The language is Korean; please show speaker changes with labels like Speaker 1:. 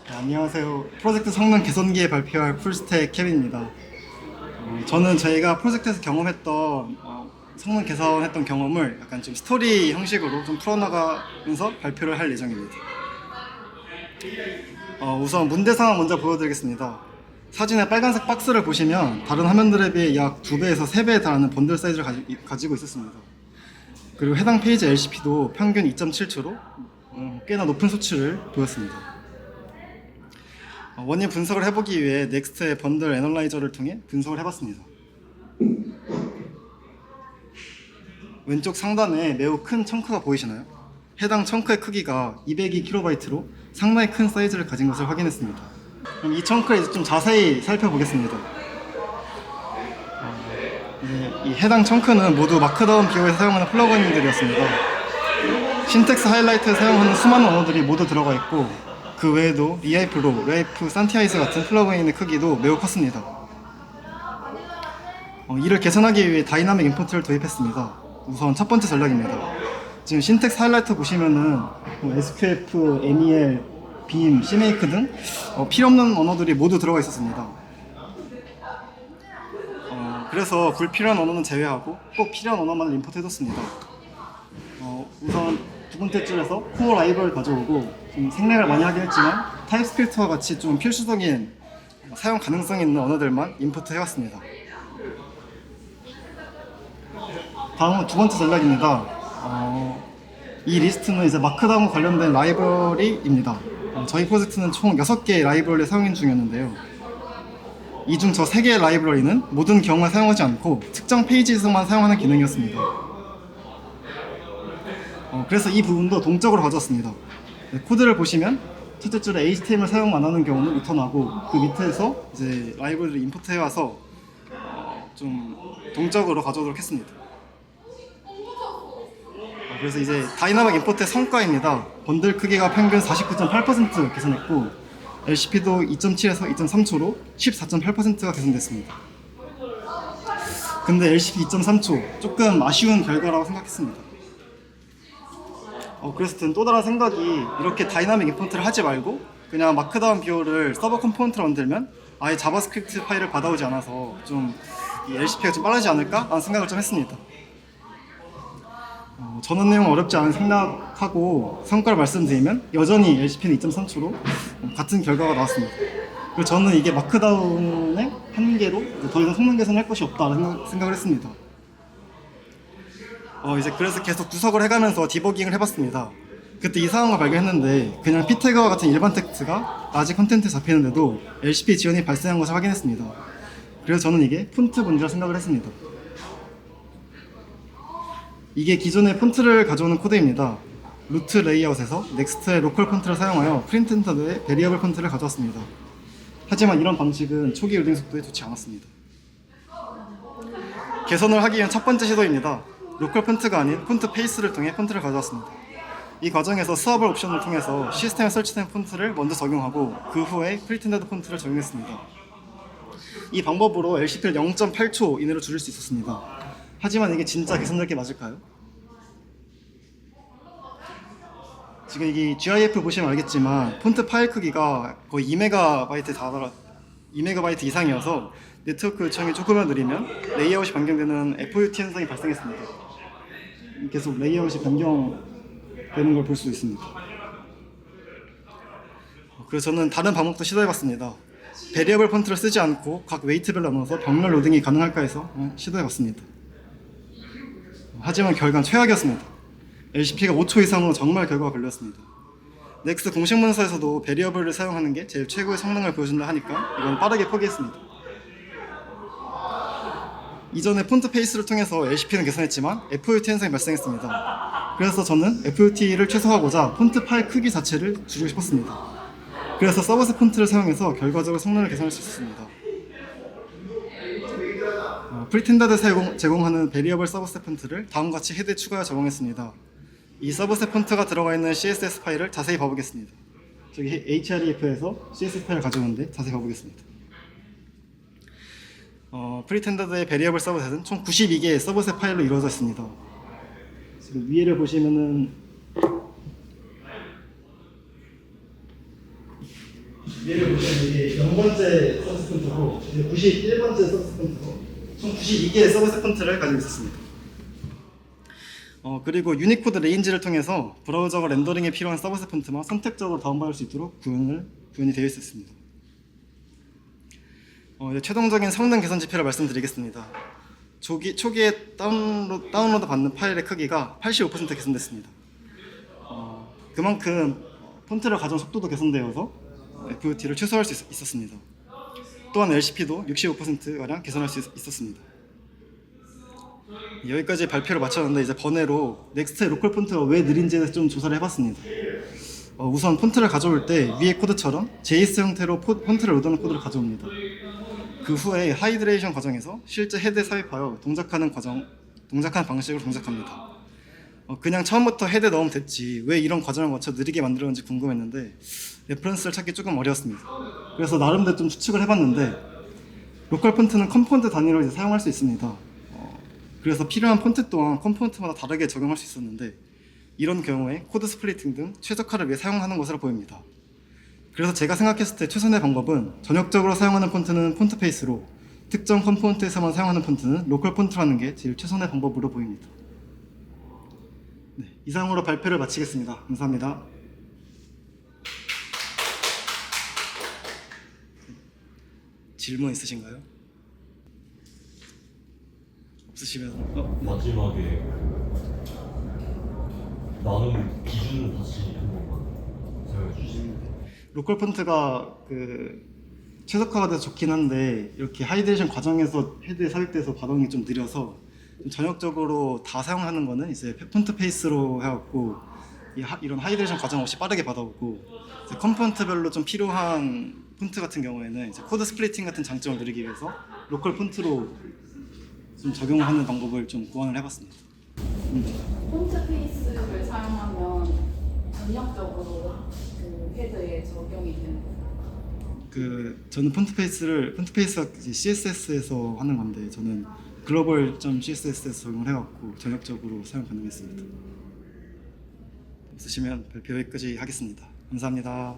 Speaker 1: 네, 안녕하세요. 프로젝트 성능 개선기에 발표할 풀스택 케빈입니다. 저는 저희가 프로젝트에서 경험했던 성능 개선했던 경험을 약간 좀 스토리 형식으로 좀 풀어나가면서 발표를 할 예정입니다. 우선 문제 상황 먼저 보여드리겠습니다. 사진의 빨간색 박스를 보시면 다른 화면들에 비해 약 2배에서 3배에 달하는 번들 사이즈를 가지고 있었습니다. 그리고 해당 페이지 LCP도 평균 2.7초로 꽤나 높은 수치를 보였습니다. 원인 분석을 해보기 위해 넥스트의 번들 애널라이저를 통해 분석을 해봤습니다. 왼쪽 상단에 매우 큰 청크가 보이시나요? 해당 청크의 크기가 202KB로 상당히 큰 사이즈를 가진 것을 확인했습니다. 그럼 이 청크를 이제 좀 자세히 살펴보겠습니다. 이 해당 청크는 모두 마크다운 비오에 사용하는 플러그인들이었습니다. 신텍스 하이라이트에 사용하는 수많은 언어들이 모두 들어가 있고 그 외에도 리아이프 로, 리아이프 산티아이스 같은 플러그인의 크기도 매우 컸습니다. 이를 개선하기 위해 다이나믹 임포트를 도입했습니다. 우선 첫 번째 전략입니다. 지금 신텍스 하이라이트 보시면은 SQF, MEL, 빔, CMake 등 필요 없는 언어들이 모두 들어가 있었습니다. 그래서 불필요한 언어는 제외하고 꼭 필요한 언어만을 임포트해뒀습니다. 우선 두 번째 줄에서 코어 라이브를 가져오고 좀 생략을 많이 하긴 했지만 타입스크립트와 같이 좀 필수적인 사용 가능성이 있는 언어들만 임포트 해왔습니다. 다음은 두 번째 전략입니다. 이 리스트는 이제 마크다운 관련된 라이브러리입니다. 저희 프로젝트는 총 6개의 라이브러리 사용 중이었는데요. 이 중 저 3개의 라이브러리는 모든 경우에 사용하지 않고 특정 페이지에서만 사용하는 기능이었습니다. 그래서 이 부분도 동적으로 가져왔습니다. 코드를 보시면 첫째 줄에 HTML 사용 안 하는 경우는 리턴하고 그 밑에서 이제 라이브러리를 임포트 해와서 좀 동적으로 가져오도록 했습니다. 그래서 이제 다이나믹 임포트의 성과입니다. 번들 크기가 평균 49.8% 개선했고 LCP도 2.7에서 2.3초로 14.8%가 개선됐습니다. 근데 LCP 2.3초 조금 아쉬운 결과라고 생각했습니다. 그래서 저는 또 다른 생각이 이렇게 다이나믹 임포트를 하지 말고 그냥 마크다운 비오를 서버 컴포넌트로 만들면 아예 자바스크립트 파일을 받아오지 않아서 좀 이 LCP가 좀 빠르지 않을까? 라는 생각을 좀 했습니다. 전원 내용 어렵지 않은 생각하고 성과를 말씀드리면 여전히 LCP는 2.3초로 같은 결과가 나왔습니다. 그리고 저는 이게 마크다운의 한계로 더 이상 성능 개선할 것이 없다는 생각을 했습니다. 이제 그래서 계속 구석을 해가면서 디버깅을 해봤습니다. 그때 이상한 걸 발견했는데 그냥 피태그와 같은 일반 텍스트가 라지 컨텐트에 잡히는데도 LCP 지원이 발생한 것을 확인했습니다. 그래서 저는 이게 폰트 문제라 생각을 했습니다. 이게 기존의 폰트를 가져오는 코드입니다. 루트 레이아웃에서 넥스트의 로컬 폰트를 사용하여 프린트엔더드의 베리어블 폰트를 가져왔습니다. 하지만 이런 방식은 초기 로딩 속도에 좋지 않았습니다. 개선을 하기 위한 첫 번째 시도입니다. 로컬 폰트가 아닌 폰트 페이스를 통해 폰트를 가져왔습니다. 이 과정에서 스와블 옵션을 통해서 시스템에 설치된 폰트를 먼저 적용하고 그 후에 프리텐더드 폰트를 적용했습니다. 이 방법으로 LCP를 0.8초 이내로 줄일 수 있었습니다. 하지만 이게 진짜 개선될 게 맞을까요? 지금 이게 GIF 보시면 알겠지만 폰트 파일 크기가 거의 2MB 이상이어서 네트워크 요청이 조금만 느리면 레이아웃이 변경되는 FOUT 현상이 발생했습니다. 계속 레이아웃이 변경되는 걸 볼 수 있습니다. 그래서 저는 다른 방법도 시도해봤습니다. 베리어블 폰트를 쓰지 않고 각 웨이트별로 나눠서 병렬 로딩이 가능할까 해서 시도해봤습니다. 하지만 결과는 최악이었습니다. LCP가 5초 이상으로 정말 결과가 별로였습니다. 넥스트 공식 문서에서도 베리어블을 사용하는 게 제일 최고의 성능을 보여준다 하니까 이건 빠르게 포기했습니다. 이전에 폰트 페이스를 통해서 LCP는 개선했지만 FOUT 현상이 발생했습니다. 그래서 저는 FOUT를 최소화하고자 폰트 파일 크기 자체를 줄이고 싶었습니다. 그래서 서버셋 폰트를 사용해서 결과적으로 성능을 개선할 수 있었습니다. 프리텐더드 제공하는 베리어블 서브셋 폰트를 다음과 같이 헤드에 추가하여 적용했습니다. 이 서브셋 폰트가 들어가 있는 CSS 파일을 자세히 봐보겠습니다. 저기 href에서 CSS 파일을 가져오는데 자세히 봐보겠습니다. 프리텐더드의 베리어블 서브셋은 총 92개의 서브셋 파일로 이루어져 있습니다. 지금 위에를 보시면은 위를 보시면 이게 0번째 서비스 폰트고 이제 91번째 서비스 폰트고 총 92개의 서비스 폰트를 가지고 있었습니다. 그리고 유니코드 레인지를 통해서 브라우저가 렌더링에 필요한 서비스 폰트만 선택적으로 다운받을 수 있도록 구현이 되어 있었습니다. 이제 최종적인 성능 개선 지표를 말씀드리겠습니다. 초기에 다운로드 받는 파일의 크기가 85% 개선됐습니다. 그만큼 폰트를 가져온 속도도 개선되어서 FOT를 최소화할 수 있었습니다. 또한 LCP도 65%가량 개선할 수 있었습니다. 여기까지 발표를 마쳤는데 이제 번외로 넥스트의 로컬 폰트가 왜 느린지에 대해서 좀 조사를 해봤습니다. 우선 폰트를 가져올 때 위의 코드처럼 JS 형태로 폰트를 얻어놓은 코드를 가져옵니다. 그 후에 하이드레이션 과정에서 실제 헤드에 삽입하여 동작하는 방식으로 동작합니다. 그냥 처음부터 헤드에 넣으면 됐지 왜 이런 과정을 거쳐 느리게 만들었는지 궁금했는데 레퍼런스를 찾기 조금 어려웠습니다. 그래서 나름대로 좀 추측을 해봤는데 로컬 폰트는 컴포넌트 단위로 이제 사용할 수 있습니다. 그래서 필요한 폰트 또한 컴포넌트마다 다르게 적용할 수 있었는데 이런 경우에 코드 스플리팅 등 최적화를 위해 사용하는 것으로 보입니다. 그래서 제가 생각했을 때 최선의 방법은 전역적으로 사용하는 폰트는 폰트 페이스로 특정 컴포넌트에서만 사용하는 폰트는 로컬 폰트라는 게 제일 최선의 방법으로 보입니다. 네, 이상으로 발표를 마치겠습니다. 감사합니다. 질문 있으신가요? 없으시면
Speaker 2: 마지막에 나눔 기준을 다시 한 번만 설명해 주시면.
Speaker 1: 로컬 폰트가 최적화가 돼서 좋긴 한데 이렇게 하이드레이션 과정에서 헤드에 삽입돼서 반응이 좀 느려서 좀 전역적으로 다 사용하는 거는 이제 폰트 페이스로 해갖고 이런 하이드레이션 과정 없이 빠르게 받아오고 이제 컴포넌트별로 좀 필요한 폰트 같은 경우에는 이제 코드 스플리팅 같은 장점을 누리기 위해서 로컬 폰트로 좀 적용하는 방법을 좀 고안을 해봤습니다.
Speaker 3: 폰트 페이스를 사용하면 전역적으로 그 헤드에 적용이 되는 거예요?
Speaker 1: 저는 폰트 페이스가 CSS에서 하는 건데 저는 글로벌.css에서 적용을 해갖고 전역적으로 사용 가능했습니다. 없으시면 발표 여기까지 하겠습니다. 감사합니다.